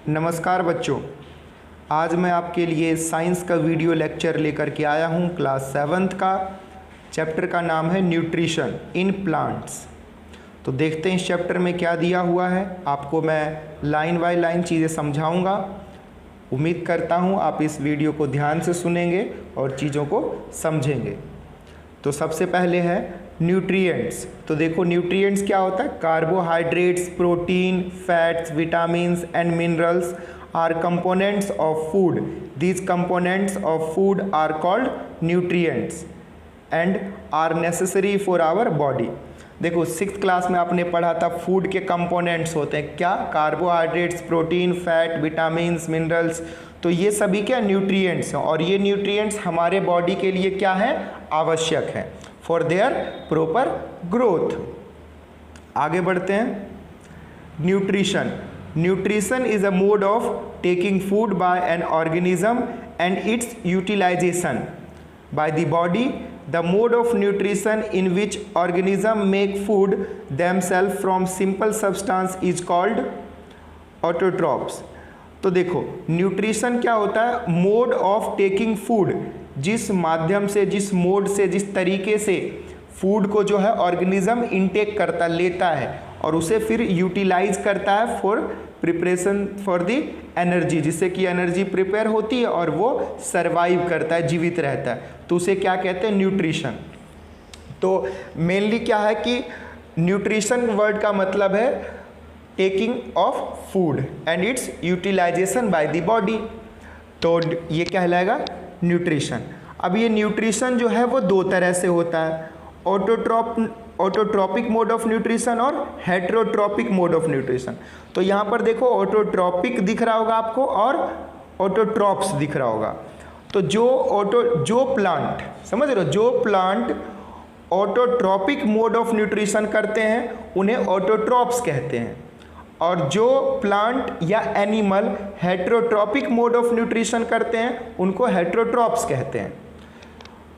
नमस्कार बच्चों, आज मैं आपके लिए साइंस का वीडियो लेक्चर लेकर के आया हूँ। क्लास 7th का चैप्टर का नाम है न्यूट्रिशन इन प्लांट्स। तो देखते हैं इस चैप्टर में क्या दिया हुआ है। आपको मैं लाइन बाय लाइन चीज़ें समझाऊंगा। उम्मीद करता हूँ आप इस वीडियो को ध्यान से सुनेंगे और चीज़ों को समझेंगे। तो सबसे पहले है न्यूट्रिएंट्स। तो देखो न्यूट्रिएंट्स क्या होता है। Carbohydrates, protein, fats, vitamins and minerals are components of food. These components of food are called nutrients and are necessary for our body. देखो 6th क्लास में आपने पढ़ा था फूड के कंपोनेंट्स होते हैं क्या, carbohydrates, protein, fat, vitamins, minerals. तो ये सभी क्या न्यूट्रिएंट्स हैं और ये न्यूट्रिएंट्स हमारे बॉडी के लिए क्या है, आवश्यक है फॉर देयर प्रॉपर ग्रोथ। आगे बढ़ते हैं। Nutrition. Nutrition is a mode of taking food by an organism and its utilisation by the body. The mode of nutrition in which organism make food themselves from simple substance is called autotrophs. तो देखो nutrition क्या होता है, mode of taking food, जिस माध्यम से, जिस mode से, जिस तरीके से फूड को जो है ऑर्गेनिज्म इनटेक करता, लेता है और उसे फिर यूटिलाइज करता है for preparation for the energy, जिससे कि एनर्जी प्रिपेयर होती है और वो सरवाइव करता है, जीवित रहता है। तो उसे क्या कहते हैं, न्यूट्रिशन। तो मेनली क्या है कि न्यूट्रिशन वर्ड का मतलब है taking of food and its utilisation by the body. तो ये कहलाएगा न्यूट्रिशन। अब ये न्यूट्रिशन जो है वो दो तरह से होता है, ऑटोट्रॉपिक मोड ऑफ न्यूट्रिशन और हेटेरोट्रॉपिक मोड ऑफ न्यूट्रिशन। तो यहाँ पर देखो ऑटोट्रॉपिक दिख रहा होगा आपको और ऑटोट्रॉप्स दिख रहा होगा। तो जो प्लांट, समझ रहे हो, जो plant autotrophic mode of nutrition करते हैं उन्हें ऑटोट्रॉप्स कहते हैं, और जो प्लांट या animal heterotrophic mode of nutrition करते हैं उनको हेटेरोट्रॉप्स कहते हैं।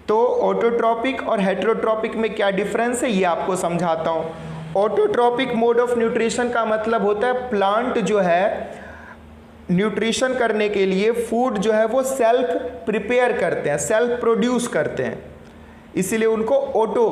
तो ऑटोट्रॉपिक और हेटेरोट्रॉपिक में क्या डिफरेंस है ये आपको समझाता हूँ। ऑटोट्रॉपिक मोड ऑफ न्यूट्रिशन का मतलब होता है प्लांट जो है न्यूट्रिशन करने के लिए फूड जो है वो सेल्फ प्रिपेयर करते हैं, सेल्फ प्रोड्यूस करते हैं, इसीलिए उनको ऑटो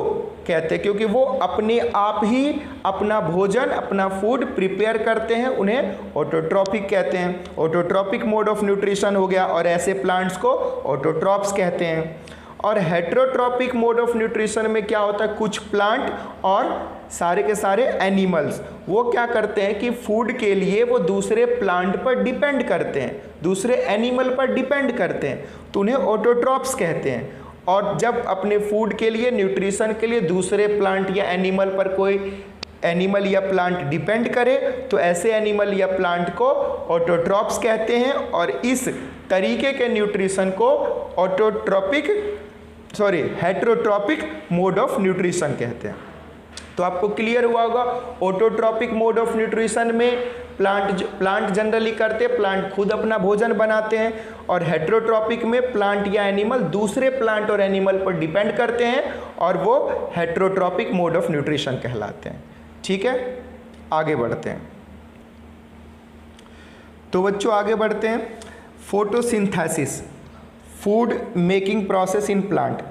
कहते हैं, क्योंकि वो अपने आप ही अपना भोजन, अपना फूड प्रिपेयर करते हैं, उन्हें ऑटोट्रॉपिक कहते हैं। ऑटोट्रॉपिक मोड ऑफ न्यूट्रिशन हो गया और ऐसे प्लांट्स को ऑटोट्रॉप्स कहते हैं। और हेटेरोट्रॉपिक मोड ऑफ न्यूट्रिशन में क्या होता है, कुछ प्लांट और सारे के सारे एनिमल्स वो क्या करते हैं कि फूड के लिए वो दूसरे प्लांट पर डिपेंड करते हैं, दूसरे एनिमल पर डिपेंड करते हैं, तो उन्हें ऑटोट्रॉप्स कहते हैं। और जब अपने फूड के लिए, न्यूट्रिशन के लिए दूसरे प्लांट या एनिमल पर कोई एनिमल या प्लांट डिपेंड करे तो ऐसे एनिमल या प्लांट को ऑटोट्रॉप्स कहते हैं। और इस तरीके के न्यूट्रिशन को हेटेरोट्रॉपिक मोड ऑफ न्यूट्रिशन कहते हैं। तो आपको क्लियर हुआ होगा, ऑटोट्रॉपिक मोड ऑफ न्यूट्रिशन में प्लांट जनरली करते हैं, प्लांट खुद अपना भोजन बनाते हैं, और हेटेरोट्रॉपिक में प्लांट या एनिमल दूसरे प्लांट और एनिमल पर डिपेंड करते हैं और वो हेटेरोट्रॉपिक मोड ऑफ न्यूट्रिशन कहलाते हैं। ठीक है, आगे बढ़ते हैं। तो बच्चों आगे बढ़ते हैं। Photosynthesis, food making process in plant.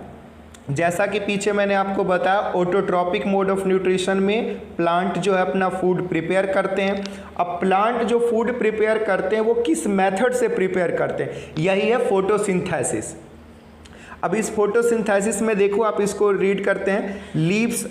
जैसा कि पीछे मैंने आपको बताया, ऑटोट्रॉपिक मोड ऑफ न्यूट्रिशन में प्लांट जो है अपना फूड प्रिपेयर करते हैं। अब प्लांट जो फूड प्रिपेयर करते हैं वो किस मेथड से प्रिपेयर करते हैं, यही है फोटोसिंथेसिस। अब इस फोटोसिंथेसिस में देखो, आप इसको रीड करते हैं, leaves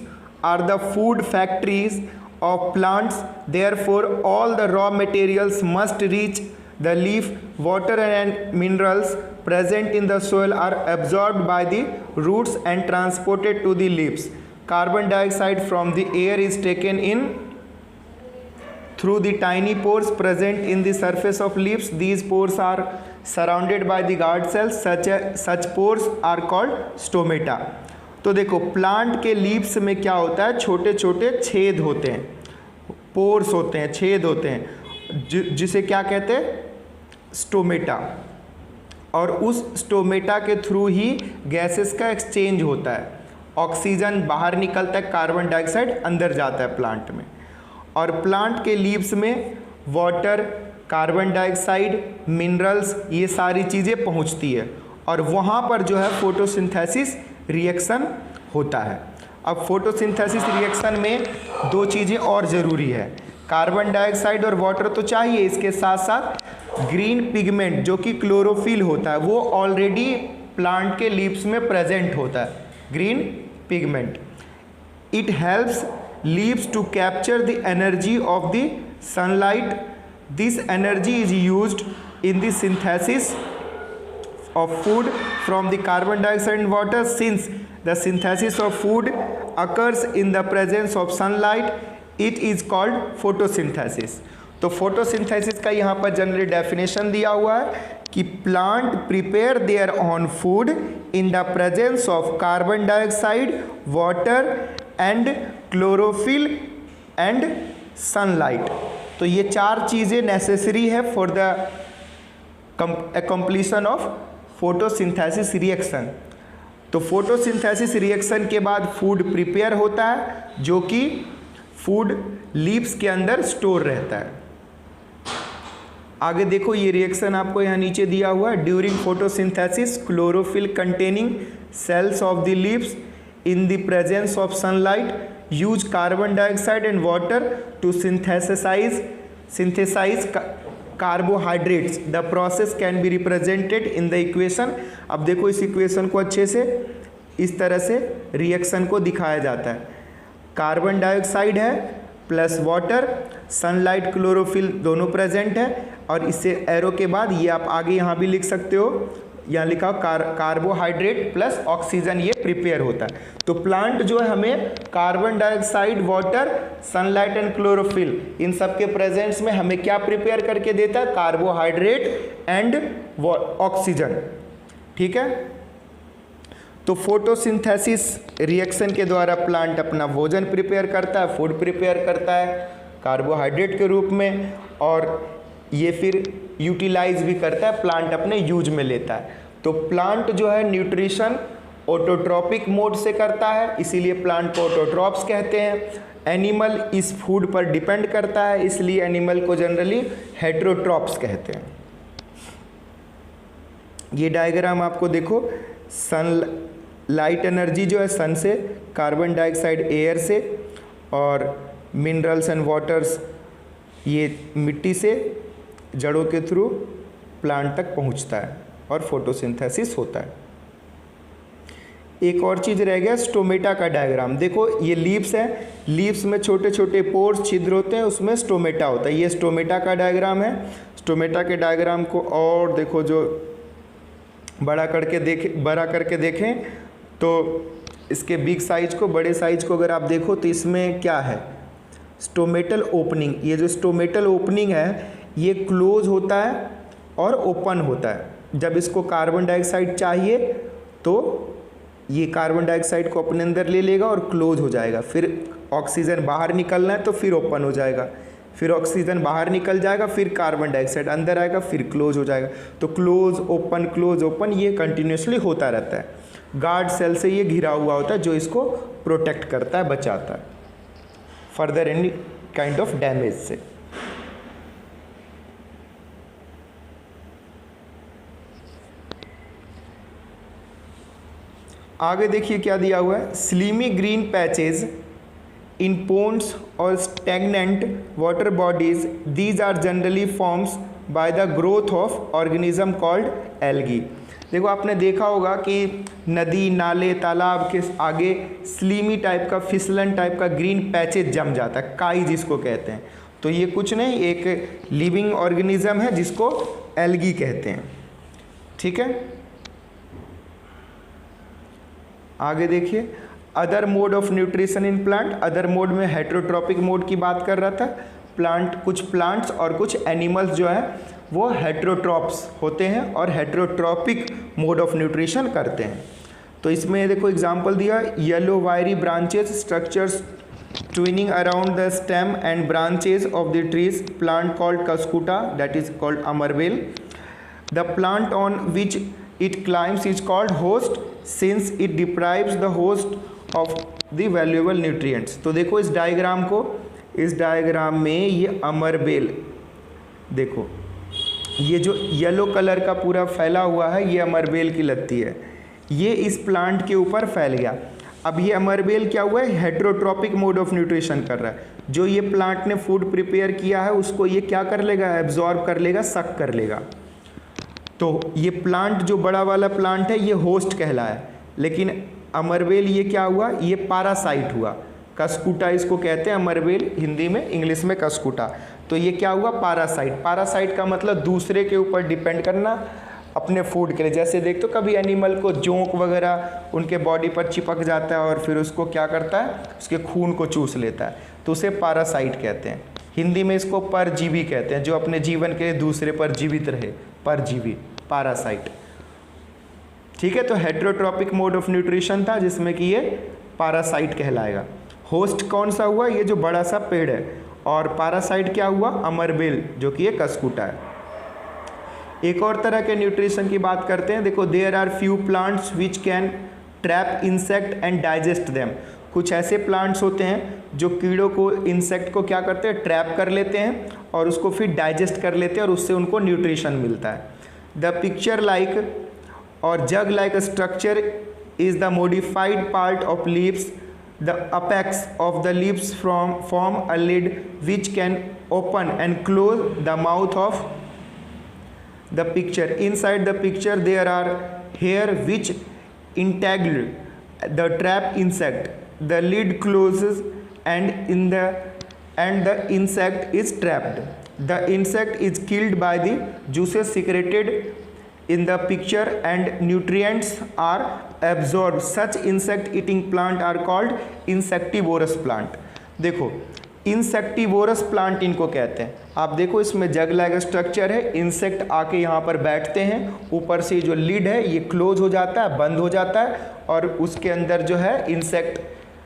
are the food factories of plants, therefore all the raw materials must reach the leaf. Water and minerals present in the soil are absorbed by the roots and transported to the leaves. Carbon dioxide from the air is taken in through the tiny pores present in the surface of leaves. These pores are surrounded by the guard cells. Such pores are called stomata. तो देखो plant के leaves में क्या होता है, छोटे छोटे छेद होते हैं, पोर्स होते हैं, छेद होते हैं, जिसे क्या कहते हैं, स्टोमेटा। और उस स्टोमेटा के थ्रू ही गैसेस का एक्सचेंज होता है, ऑक्सीजन बाहर निकलता है, कार्बन डाइऑक्साइड अंदर जाता है प्लांट में। और प्लांट के लीव्स में वाटर, कार्बन डाइऑक्साइड, मिनरल्स, ये सारी चीज़ें पहुंचती है और वहाँ पर जो है फोटोसिंथेसिस रिएक्शन होता है। अब फोटोसिंथेसिस रिएक्शन में दो चीज़ें और ज़रूरी है, कार्बन डाइऑक्साइड और वाटर तो चाहिए, इसके साथ साथ ग्रीन पिगमेंट जो कि क्लोरोफिल होता है वो ऑलरेडी प्लांट के लीव्स में प्रेजेंट होता है, green pigment. It helps leaves to capture the energy of the sunlight. This energy is used in the synthesis of food from the carbon dioxide and water. Since the synthesis of food occurs in the presence of sunlight, it is called photosynthesis. तो photosynthesis का यहाँ पर generally definition दिया हुआ है कि plant prepare their own food in the presence of carbon dioxide, water and chlorophyll and sunlight. तो ये चार चीज़ें नेसेसरी है for the completion of photosynthesis reaction. तो फोटोसिंथेसिस रिएक्शन के बाद फूड प्रिपेयर होता है जो कि फूड लीव्स के अंदर स्टोर रहता है। आगे देखो ये रिएक्शन आपको यहाँ नीचे दिया हुआ है। During photosynthesis chlorophyll containing cells of the leaves in the presence of sunlight use carbon dioxide and water to synthesise carbohydrates. The process can be represented in the equation. अब देखो इस इक्वेशन को अच्छे से इस तरह से रिएक्शन को दिखाया जाता है। कार्बन डाइऑक्साइड है प्लस वाटर, सनलाइट, क्लोरोफिल दोनों प्रेजेंट है और इससे एरो के बाद ये आप आगे यहाँ भी लिख सकते हो, यहाँ लिखा हो कार्बोहाइड्रेट प्लस ऑक्सीजन ये प्रिपेयर होता है। तो प्लांट जो है हमें carbon dioxide, water, sunlight and chlorophyll इन सब के प्रेजेंस में हमें क्या प्रिपेयर करके देता है, कार्बोहाइड्रेट एंड ऑक्सीजन। ठीक है, तो फोटोसिंथेसिस रिएक्शन के द्वारा प्लांट अपना भोजन प्रिपेयर करता है, फूड प्रिपेयर करता है कार्बोहाइड्रेट के रूप में और ये फिर यूटिलाइज भी करता है, प्लांट अपने यूज में लेता है। तो प्लांट जो है न्यूट्रिशन ऑटोट्रॉपिक मोड से करता है, इसीलिए प्लांट को ऑटोट्रॉप्स कहते हैं। एनिमल इस फूड पर डिपेंड करता है, इसलिए एनिमल को जनरली हेटेरोट्रॉप्स कहते हैं। ये डायग्राम आपको देखो, सन लाइट एनर्जी जो है सन से, कार्बन डाइऑक्साइड एयर से और मिनरल्स एंड वाटर्स ये मिट्टी से जड़ों के थ्रू प्लांट तक पहुंचता है और फोटोसिंथेसिस होता है। एक और चीज़ रह गया स्टोमेटा का डायग्राम। देखो ये लीव्स है, लीव्स में छोटे छोटे पोर्स छिद्र होते हैं, उसमें स्टोमेटा होता है। ये स्टोमेटा का डायग्राम है। स्टोमेटा के डायग्राम को और देखो जो बड़ा करके देखें तो इसके बिग साइज को, बड़े साइज को अगर आप देखो तो इसमें क्या है, स्टोमेटल ओपनिंग। ये जो स्टोमेटल ओपनिंग है ये क्लोज होता है और ओपन होता है। जब इसको कार्बन डाइऑक्साइड चाहिए तो ये कार्बन डाइऑक्साइड को अपने अंदर ले लेगा और क्लोज हो जाएगा। फिर ऑक्सीजन बाहर निकलना है तो फिर ओपन हो जाएगा, फिर ऑक्सीजन बाहर निकल जाएगा, फिर कार्बन डाइऑक्साइड अंदर आएगा, फिर क्लोज हो जाएगा। तो क्लोज ओपन ये कंटिन्यूसली होता रहता है। गार्ड सेल से ये घिरा हुआ होता है जो इसको प्रोटेक्ट करता है, बचाता है further any kind of damage से। आगे देखिए क्या दिया हुआ है, slimy green patches in ponds और stagnant water bodies, these are generally forms by the growth of organism called algae. देखो आपने देखा होगा कि नदी, नाले, तालाब के आगे स्लीमी टाइप का, फिसलन टाइप का ग्रीन पैचेज जम जाता है, काई जिसको कहते हैं। तो ये कुछ नहीं, एक लिविंग ऑर्गेनिज्म है जिसको एल्गी कहते हैं। ठीक है, आगे देखिए other mode of nutrition in plant. Other mode में हेटेरोट्रॉपिक मोड की बात कर रहा था। कुछ प्लांट्स और कुछ एनिमल्स जो है वो हेटेरोट्रॉप्स होते हैं और हेटेरोट्रॉपिक मोड ऑफ न्यूट्रिशन करते हैं। तो इसमें देखो एग्जांपल दिया, yellow wiry branches structures twining around the stem and branches of the trees, plant called cuscuta, that is called अमरवेल। The plant on which it climbs is called host since it deprives the host of the valuable nutrients। तो देखो इस diagram में ये अमरबेल, देखो ये जो yellow colour का पूरा फैला हुआ है ये अमरबेल की लत्ती है, ये इस प्लांट के ऊपर फैल गया। अब ये अमरबेल क्या हुआ है, हेट्रोट्रॉपिक मोड ऑफ न्यूट्रिशन कर रहा है। जो ये प्लांट ने फूड प्रिपेयर किया है उसको ये क्या कर लेगा, एब्जॉर्ब कर लेगा, सक कर लेगा। तो ये प्लांट जो बड़ा वाला प्लांट है ये होस्ट कहलाया, लेकिन अमरबेल ये क्या हुआ, ये पैरासाइट हुआ। कस्कुटा इसको कहते हैं अमरबेल, हिंदी में, इंग्लिश में कस्कुटा। तो ये क्या हुआ, पैरासाइट। पैरासाइट का मतलब दूसरे के ऊपर डिपेंड करना अपने फूड के लिए। जैसे देख तो कभी एनिमल को जोंक वगैरह उनके बॉडी पर चिपक जाता है और फिर उसको क्या करता है, उसके खून को चूस लेता है, तो उसे पैरासाइट कहते हैं। हिंदी में इसको परजीवी कहते हैं, जो अपने जीवन के लिए दूसरे पर जीवित रहे, परजीवी, पैरासाइट। ठीक है, तो हेट्रोट्रॉपिक मोड ऑफ न्यूट्रिशन था जिसमें कि ये पैरासाइट कहलाएगा। होस्ट कौन सा हुआ, ये जो बड़ा सा पेड़ है, और पैरासाइट क्या हुआ, अमरबेल, जो कि ये कस्कुटा है। एक और तरह के न्यूट्रिशन की बात करते हैं। देखो, there are few plants which can trap insect and digest them. कुछ ऐसे प्लांट्स होते हैं जो कीड़ों को, इंसेक्ट को क्या करते हैं, ट्रैप कर लेते हैं और उसको फिर डाइजेस्ट कर लेते हैं और उससे उनको न्यूट्रिशन मिलता है। द पिक्चर लाइक और jug like structure is the modified part of leaves. The apex of the leaves form a lid which can open and close the mouth of the picture. Inside the picture there are hair which entangle the trapped insect. The lid closes and the insect is trapped. The insect is killed by the juices secreted in the picture and nutrients are absorbed. Such insect eating plant are called insectivorous plant. देखो, insectivorous plant इनको कहते हैं। आप देखो इसमें जग like structure है, insect आके यहाँ पर बैठते हैं, ऊपर से जो लिड है ये क्लोज हो जाता है, बंद हो जाता है, और उसके अंदर जो है इंसेक्ट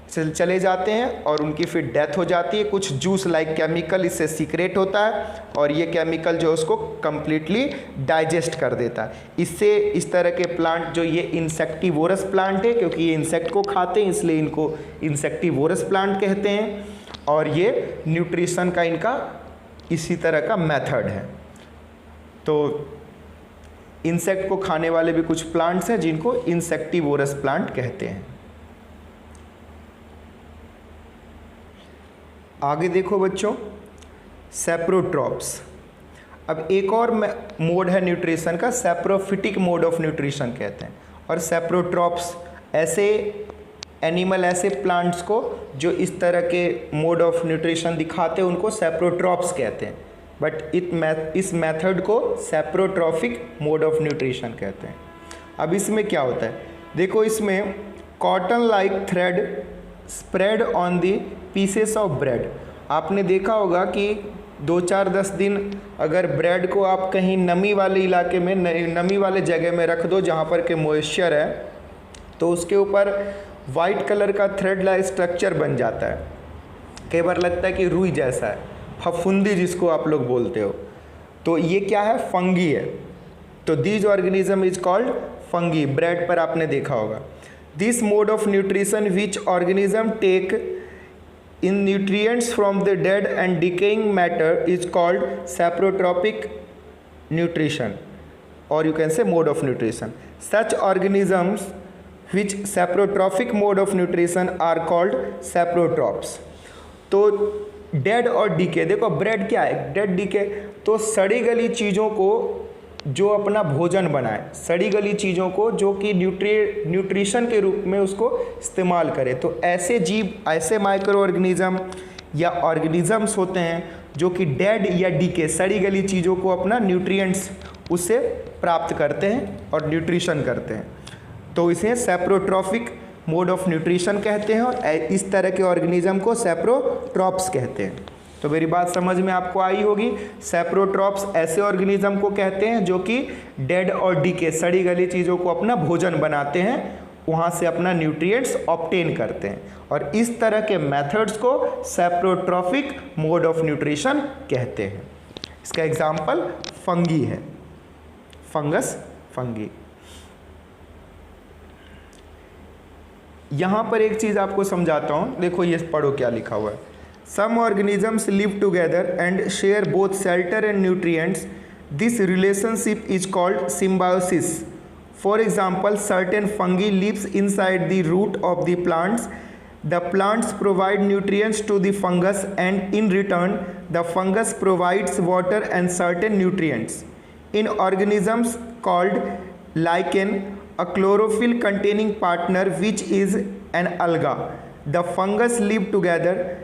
चले जाते हैं और उनकी फिर डेथ हो जाती है। कुछ जूस लाइक केमिकल इससे सीक्रेट होता है और ये केमिकल जो उसको कम्प्लीटली डाइजेस्ट कर देता है। इससे इस तरह के प्लांट जो ये इंसेक्टिवोरस प्लांट है, क्योंकि ये इंसेक्ट को खाते हैं इसलिए इनको इंसेक्टिवोरस प्लांट कहते हैं, और ये न्यूट्रिशन का इनका इसी तरह का मेथड है। तो इंसेक्ट को खाने वाले भी कुछ प्लांट्स हैं जिनको इंसेक्टिवोरस प्लांट कहते हैं। आगे देखो बच्चों, सैप्रोट्रॉप्स। अब एक और मोड है न्यूट्रिशन का, सैप्रोफिटिक मोड ऑफ न्यूट्रिशन कहते हैं। और सैप्रोट्रॉप्स ऐसे एनिमल, ऐसे प्लांट्स को जो इस तरह के मोड ऑफ न्यूट्रिशन दिखाते हैं उनको सैप्रोट्रॉप्स कहते हैं। बट इस मेथड को सैप्रोट्रॉफिक मोड ऑफ न्यूट्रिशन कहते हैं। अब इसमें क्या होता है, देखो इसमें cotton like thread spread on the pieces of bread. आपने देखा होगा कि 2-4-10 दिन अगर ब्रेड को आप कहीं नमी वाले इलाके में, नमी वाले जगह में रख दो जहाँ पर के मॉइस्चर है, तो उसके ऊपर वाइट कलर का थ्रेड लाइक स्ट्रक्चर बन जाता है। कई बार लगता है कि रुई जैसा है, फफूंदी जिसको आप लोग बोलते हो। तो ये क्या है, फंगी है। तो this organism is called fungi. Bread पर आपने देखा होगा। This mode of nutrition which organism take in nutrients from the dead and decaying matter is called saprotrophic nutrition, or you can say mode of nutrition. Such organisms which saprotrophic mode of nutrition are called saprotrophs. तो dead और DK, देखो bread क्या है, dead DK, तो सड़ी गली चीज़ों को जो अपना भोजन बनाए, सड़ी गली चीज़ों को जो कि न्यूट्रिशन के रूप में उसको इस्तेमाल करे। तो ऐसे जीव, ऐसे माइक्रो ऑर्गेनिज्म या ऑर्गेनिजम्स होते हैं जो कि डेड या डीके, सड़ी गली चीज़ों को अपना न्यूट्रिएंट्स उससे प्राप्त करते हैं और न्यूट्रिशन करते हैं। तो इसे सैप्रोट्रॉफिक मोड ऑफ न्यूट्रिशन कहते हैं, और इस तरह के ऑर्गेनिज्म को सैप्रोट्रॉप्स कहते हैं। तो मेरी बात समझ में आपको आई होगी। सैप्रोट्रॉप्स ऐसे ऑर्गेनिज्म को कहते हैं जो कि डेड और डीके, सड़ी गली चीज़ों को अपना भोजन बनाते हैं, वहाँ से अपना न्यूट्रिएंट्स ऑब्टेन करते हैं, और इस तरह के मेथड्स को सैप्रोट्रॉफिक मोड ऑफ न्यूट्रिशन कहते हैं। इसका एग्जाम्पल फंगी है, फंगस, फंगी। यहाँ पर एक चीज़ आपको समझाता हूँ, देखो ये पढ़ो क्या लिखा हुआ है। Some organisms live together and share both shelter and nutrients. This relationship is called symbiosis. For example, certain fungi lives inside the root of the plants. The plants provide nutrients to the fungus, and in return, the fungus provides water and certain nutrients. In organisms called lichen, a chlorophyll containing partner which is an alga, the fungus live together.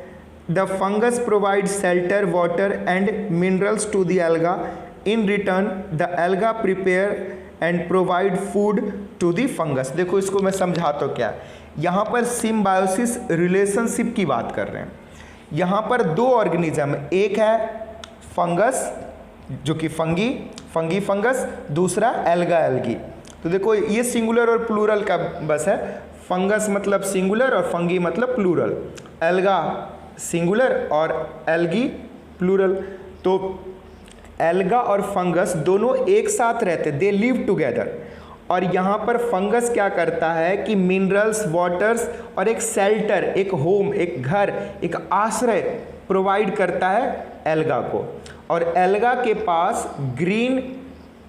The fungus provides shelter, water and minerals to the alga. In return, the alga prepare and provide food to the fungus. देखो इसको मैं समझाता हूँ क्या, यहाँ पर symbiosis relationship की बात कर रहे हैं। यहाँ पर दो ऑर्गेनिज्म, एक है फंगस जो कि फंगी फंगस, दूसरा एल्गा एल्गी। तो देखो ये सिंगुलर और प्लूरल का बस है, फंगस मतलब सिंगुलर और फंगी मतलब प्लूरल, एल्गा सिंगुलर और एल्गी प्लूरल। तो एल्गा और फंगस दोनों एक साथ रहते, दे लिव टुगेदर। और यहाँ पर फंगस क्या करता है कि मिनरल्स, वाटर्स और एक शेल्टर, एक होम, एक घर, एक आश्रय प्रोवाइड करता है एल्गा को। और एल्गा के पास ग्रीन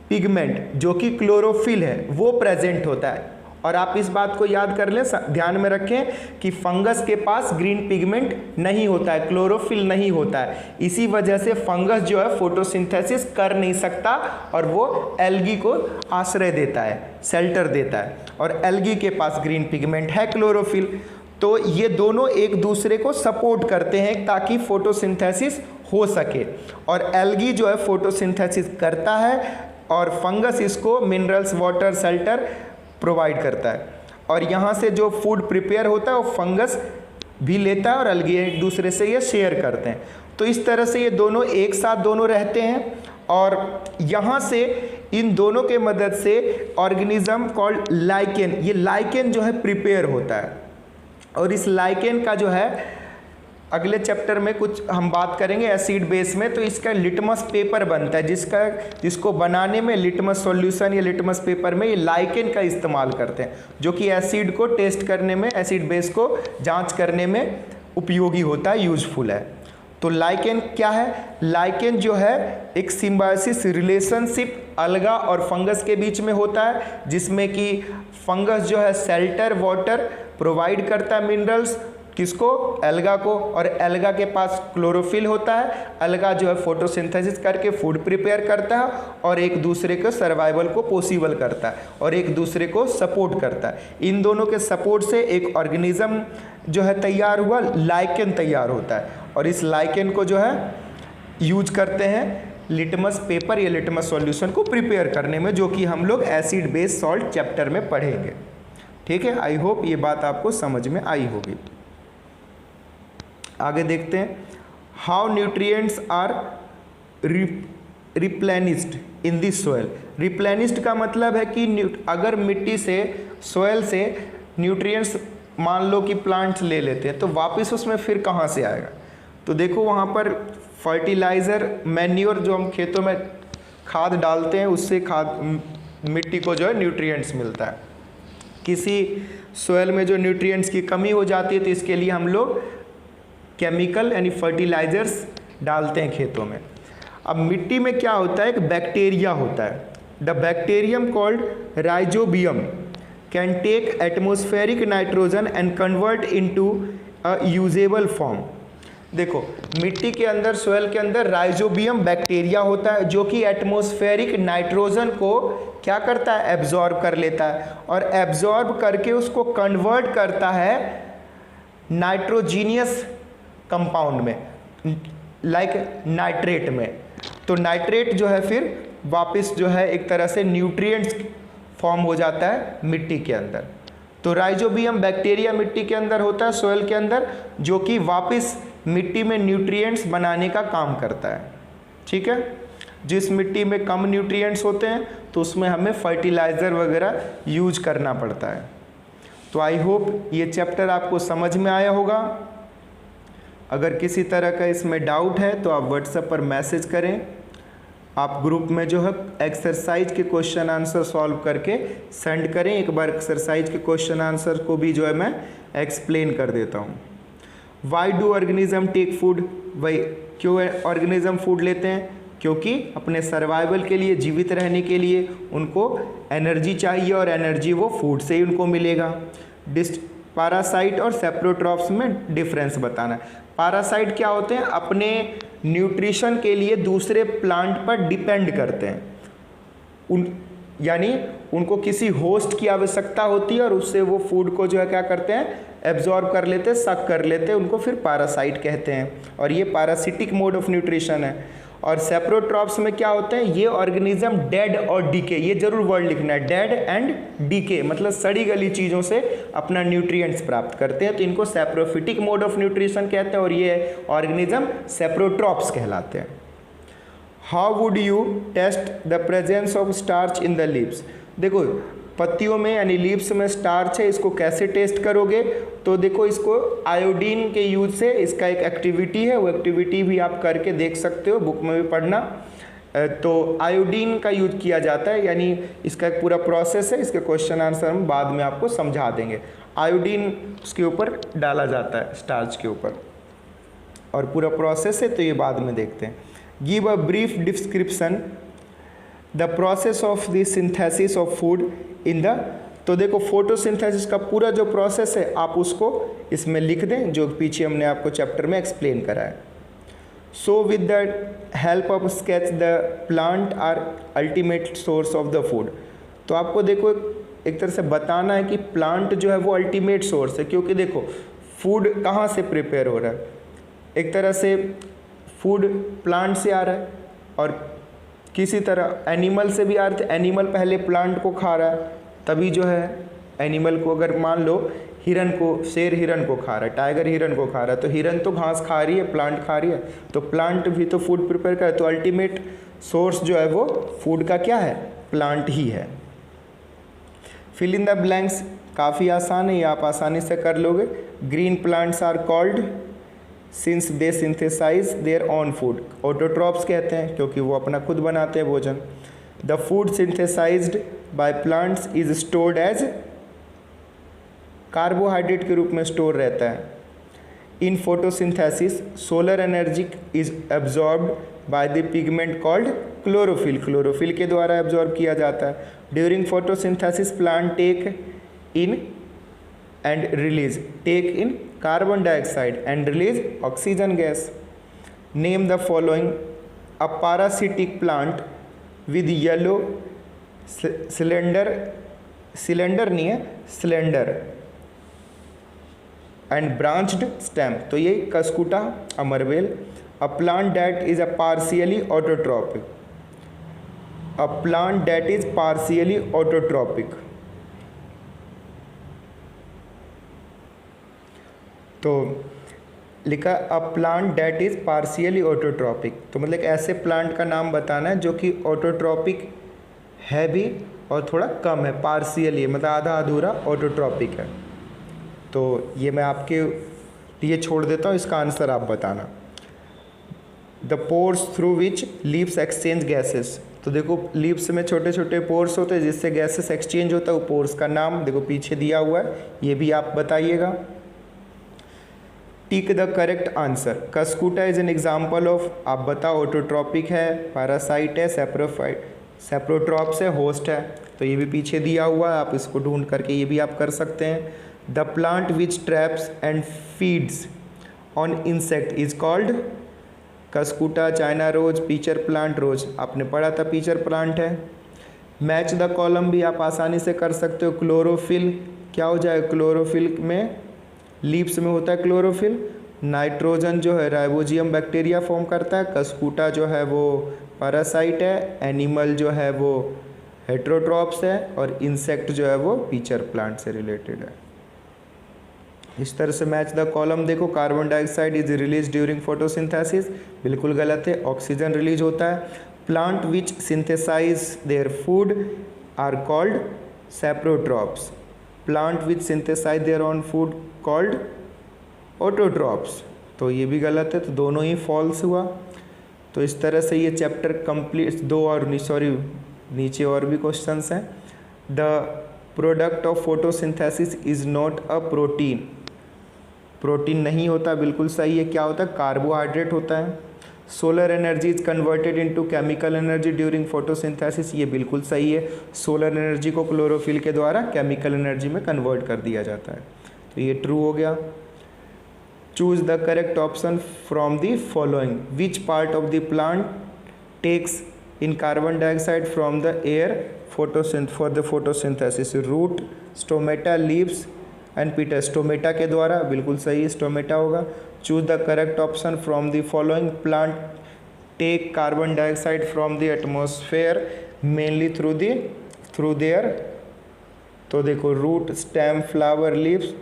पिगमेंट जो कि क्लोरोफिल है वो प्रेजेंट होता है। और आप इस बात को याद कर लें, ध्यान में रखें कि फंगस के पास ग्रीन पिगमेंट नहीं होता है, क्लोरोफिल नहीं होता है। इसी वजह से फंगस जो है फोटोसिंथेसिस कर नहीं सकता और वो एल्गी को आश्रय देता है, शेल्टर देता है। और एल्गी के पास ग्रीन पिगमेंट है, क्लोरोफिल। तो ये दोनों एक दूसरे को सपोर्ट करते हैं ताकि फोटोसिंथेसिस हो सके। और एल्गी जो है फोटोसिंथेसिस करता है और फंगस इसको मिनरल्स, वाटर, शेल्टर प्रोवाइड करता है। और यहाँ से जो फूड प्रिपेयर होता है वो फंगस भी लेता है और एल्गी एक दूसरे से ये शेयर करते हैं। तो इस तरह से ये दोनों एक साथ दोनों रहते हैं। और यहाँ से इन दोनों के मदद से ऑर्गेनिज्म कॉल्ड लाइकेन, ये लाइकेन जो है प्रिपेयर होता है। और इस लाइकेन का जो है अगले चैप्टर में कुछ हम बात करेंगे एसिड बेस में। तो इसका लिटमस पेपर बनता है जिसको बनाने में लिटमस सॉल्यूशन या लिटमस पेपर में ये लाइकेन का इस्तेमाल करते हैं, जो कि एसिड को टेस्ट करने में, एसिड बेस को जांच करने में उपयोगी होता है, यूजफुल है। तो लाइकेन क्या है? लाइकेन जो है एक सिम्बायोसिस रिलेशनशिप अलगा और फंगस के बीच में होता है, जिसमें कि फंगस जो है शेल्टर, वाटर प्रोवाइड करता है, मिनरल्स किसको? एल्गा को। और एल्गा के पास क्लोरोफिल होता है। एल्गा जो है फोटोसिंथेसिस करके फूड प्रिपेयर करता है और एक दूसरे के सर्वाइवल को पॉसिबल करता है और एक दूसरे को सपोर्ट करता है। इन दोनों के सपोर्ट से एक ऑर्गेनिज्म जो है तैयार हुआ, लाइकेन तैयार होता है। और इस लाइकेन को जो है यूज करते हैं लिटमस पेपर या लिटमस सॉल्यूशन को प्रिपेयर करने में, जो कि हम लोग एसिड बेस सॉल्ट चैप्टर में पढ़ेंगे। ठीक है, आई होप ये बात आपको समझ में आई होगी। आगे देखते हैं, how nutrients are replenished in this soil. Replenished का मतलब है कि अगर मिट्टी से, सोयल से न्यूट्रिएंट्स मान लो कि प्लांट्स ले लेते हैं तो वापस उसमें फिर कहाँ से आएगा? तो देखो वहाँ पर फर्टिलाइज़र, मैन्योर जो हम खेतों में खाद डालते हैं उससे मिट्टी को जो है न्यूट्रिएंट्स मिलता है। किसी सोयल में जो न्यूट्रिएंट्स की कमी हो जाती है तो इसके लिए हम लोग केमिकल यानी फर्टिलाइजर्स डालते हैं खेतों में। अब मिट्टी में क्या होता है? एक बैक्टीरिया होता है, the bacterium called rhizobium can take atmospheric nitrogen and convert into a usable form. देखो मिट्टी के अंदर, सोयल के अंदर राइजोबियम बैक्टीरिया होता है जो कि एटमॉस्फेरिक नाइट्रोजन को क्या करता है? एब्जॉर्ब कर लेता है और एब्जॉर्ब करके उसको कन्वर्ट करता है नाइट्रोजीनियस कंपाउंड में, लाइक नाइट्रेट में। तो नाइट्रेट जो है फिर वापस जो है एक तरह से न्यूट्रिएंट्स फॉर्म हो जाता है मिट्टी के अंदर। तो राइजोबियम बैक्टीरिया मिट्टी के अंदर होता है, सोयल के अंदर, जो कि वापस मिट्टी में न्यूट्रिएंट्स बनाने का काम करता है। ठीक है, जिस मिट्टी में कम न्यूट्रिएंट्स होते हैं तो उसमें हमें फर्टिलाइज़र वगैरह यूज करना पड़ता है। तो आई होप ये चैप्टर आपको समझ में आया होगा। अगर किसी तरह का इसमें डाउट है तो आप व्हाट्सएप पर मैसेज करें। आप ग्रुप में जो है एक्सरसाइज के क्वेश्चन आंसर सॉल्व करके सेंड करें। एक बार एक्सरसाइज के क्वेश्चन आंसर को भी जो है मैं एक्सप्लेन कर देता हूँ। Why do organism take food? भाई क्यों ऑर्गेनिज्म फूड लेते हैं? क्योंकि अपने सर्वाइवल के लिए, जीवित रहने के लिए उनको एनर्जी चाहिए और एनर्जी वो फूड से ही उनको मिलेगा। पैरासाइट और सेप्रोट्रॉप्स में डिफरेंस बताना है। पैरासाइट क्या होते हैं? अपने न्यूट्रिशन के लिए दूसरे प्लांट पर डिपेंड करते हैं, यानी उनको किसी होस्ट की आवश्यकता होती है और उससे वो फूड को जो है क्या करते हैं, एब्जॉर्ब कर लेते हैं, सक कर लेते हैं, उनको फिर पैरासाइट कहते हैं और ये पैरासिटिक मोड ऑफ न्यूट्रिशन है। और सेप्रोट्रॉप्स में क्या होते हैं? ये ऑर्गेनिज्म डेड और डीके, ये जरूर वर्ड लिखना है, डेड एंड डीके, मतलब सड़ी गली चीज़ों से अपना न्यूट्रिएंट्स प्राप्त करते हैं, तो इनको सेप्रोफिटिक मोड ऑफ न्यूट्रिशन कहते हैं और ये ऑर्गेनिज्म सेप्रोट्रॉप्स कहलाते हैं। How would you test the presence of starch in the leaves? देखो पत्तियों में यानी लीव्स में स्टार्च है, इसको कैसे टेस्ट करोगे? तो देखो इसको आयोडीन के यूज से, इसका एक एक्टिविटी है, वो एक्टिविटी भी आप करके देख सकते हो, बुक में भी पढ़ना। तो आयोडीन का यूज किया जाता है, यानी इसका एक पूरा प्रोसेस है, इसके क्वेश्चन आंसर हम बाद में आपको समझा देंगे। आयोडीन उसके ऊपर डाला जाता है, स्टार्च के ऊपर, और पूरा प्रोसेस है तो ये बाद में देखते हैं। Give a brief description the process of the synthesis of food in the, तो देखो फोटोसिंथेसिस का पूरा जो प्रोसेस है आप उसको इसमें लिख दें, जो पीछे हमने आपको चैप्टर में एक्सप्लेन करा है। So with the help of sketch the plant are ultimate source of the food, तो आपको देखो एक तरह से बताना है कि प्लांट जो है वो अल्टीमेट सोर्स है, क्योंकि देखो फूड कहाँ से प्रिपेयर हो रहा है, एक तरह से फूड प्लांट से आ रहा है और किसी तरह एनिमल से भी आ रहा है। एनिमल पहले प्लांट को खा रहा है, तभी जो है एनिमल को, अगर मान लो हिरन को, शेर हिरन को खा रहा है, टाइगर हिरन को खा रहा है, तो हिरन तो घास खा रही है, प्लांट खा रही है, तो प्लांट भी तो फूड प्रिपेयर कर, तो अल्टीमेट सोर्स जो है वो फूड का क्या है? प्लांट ही है। फिल इन द ब्लैंक्स काफ़ी आसान है, ये आप आसानी से कर लोगे। Green plants are called since they synthesise their own food, autotrophs कहते हैं क्योंकि वो अपना खुद बनाते हैं भोजन। The food synthesised by plants is stored as, carbohydrate के रूप में स्टोर रहता है। In photosynthesis solar energy is absorbed by the pigment called chlorophyll, chlorophyll के द्वारा एब्जॉर्ब किया जाता है। During photosynthesis plant take in and release, take in carbon dioxide and release oxygen gas. Name the following a parasitic plant with yellow cylinder नहीं है, slender and branched stem, तो ये Cuscuta, अमरवेल। A plant that is a partially autotrophic, a plant that is partially autotrophic, तो लिखा a plant that is partially autotrophic, तो मतलब ऐसे plant का नाम बताना है जो कि ऑटोट्रॉपिक है भी और थोड़ा कम है, पार्शियली मतलब आधा अधूरा ऑटोट्रॉपिक है। तो ये मैं आपके लिए छोड़ देता हूँ, इसका आंसर आप बताना। The pores through which leaves exchange gases, तो देखो लीव्स में छोटे छोटे पोर्स होते हैं जिससे गैसेस एक्सचेंज होता है, वो पोर्स का नाम देखो पीछे दिया हुआ है, ये भी आप बताइएगा। Tick the correct answer. Cuscuta is an example of, आप बताओ ऑटोट्रॉपिक है, पैरासाइट है, सेप्रोट्रॉप्स है, होस्ट है, तो ये भी पीछे दिया हुआ है, आप इसको ढूंढ करके ये भी आप कर सकते हैं। The plant which traps and feeds on insect is called, cuscuta, China rose, pitcher plant, rose आपने पढ़ा था पीचर प्लांट है। मैच द कॉलम भी आप आसानी से कर सकते हो। क्लोरोफिल क्या हो जाए? क्लोरोफिल में लीव्स में होता है क्लोरोफिल। नाइट्रोजन जो है राइबोजियम बैक्टीरिया फॉर्म करता है। कस्कुटा जो है वो पैरासाइट है। एनिमल जो है वो हेट्रोट्रॉप्स है और इंसेक्ट जो है वो पीचर प्लांट से रिलेटेड है। इस तरह से मैच द कॉलम देखो। Carbon dioxide is release during photosynthesis, बिल्कुल गलत है, ऑक्सीजन रिलीज होता है। Plant which synthesise their food are called saprotrophs. Plant which synthesise their own food called autotrophs, तो ये भी गलत है, तो दोनों ही फॉल्स हुआ। तो इस तरह से ये चैप्टर कंप्लीट। दो और नीचे और भी क्वेश्चंस हैं। The product of photosynthesis is not a protein, protein नहीं होता, बिल्कुल सही है। क्या होता है? कार्बोहाइड्रेट होता है। Solar energy is converted into chemical energy during photosynthesis, ये बिल्कुल सही है। सोलर एनर्जी को क्लोरोफिल के द्वारा केमिकल एनर्जी में कन्वर्ट कर दिया जाता है, तो ये ट्रू हो गया। Choose the correct option from the following, which part of the plant takes in carbon dioxide from the air for the photosynthesis, root, stomata, leaves and petal. Stomata के द्वारा, बिल्कुल सही, स्टोमेटा होगा। Choose the correct option from the following, plant take carbon dioxide from the atmosphere mainly through their, तो देखो root, stem, flower, leaves,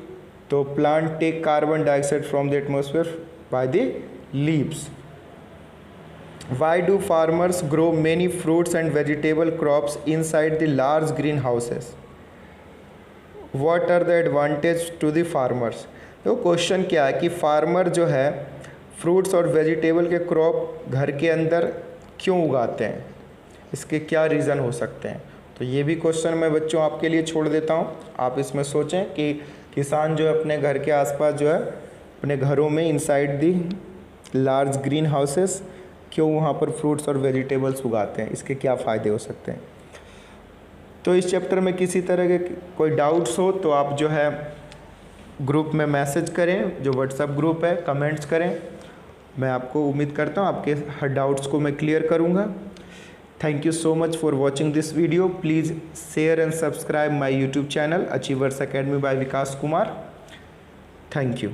तो plant take carbon dioxide from the atmosphere by the leaves. Why do farmers grow many fruits and vegetable crops inside the large greenhouses? What are the advantage to the farmers? तो question क्या है कि farmer जो है fruits और vegetable के crop घर के अंदर क्यों उगाते हैं, इसके क्या रीज़न हो सकते हैं। तो ये भी क्वेश्चन मैं बच्चों आपके लिए छोड़ देता हूँ, आप इसमें सोचें कि किसान जो है अपने घर के आसपास जो है अपने घरों में inside the large green houses क्यों वहाँ पर फ्रूट्स और वेजिटेबल्स उगाते हैं, इसके क्या फ़ायदे हो सकते हैं। तो इस चैप्टर में किसी तरह के कोई डाउट्स हो तो आप जो है ग्रुप में मैसेज करें, जो व्हाट्सएप ग्रुप है, कमेंट्स करें। मैं आपको उम्मीद करता हूँ आपके हर डाउट्स को मैं क्लियर करूँगा। Thank you so much for watching this video. Please share and subscribe my YouTube channel Achievers Academy by Vikas Kumar. Thank you.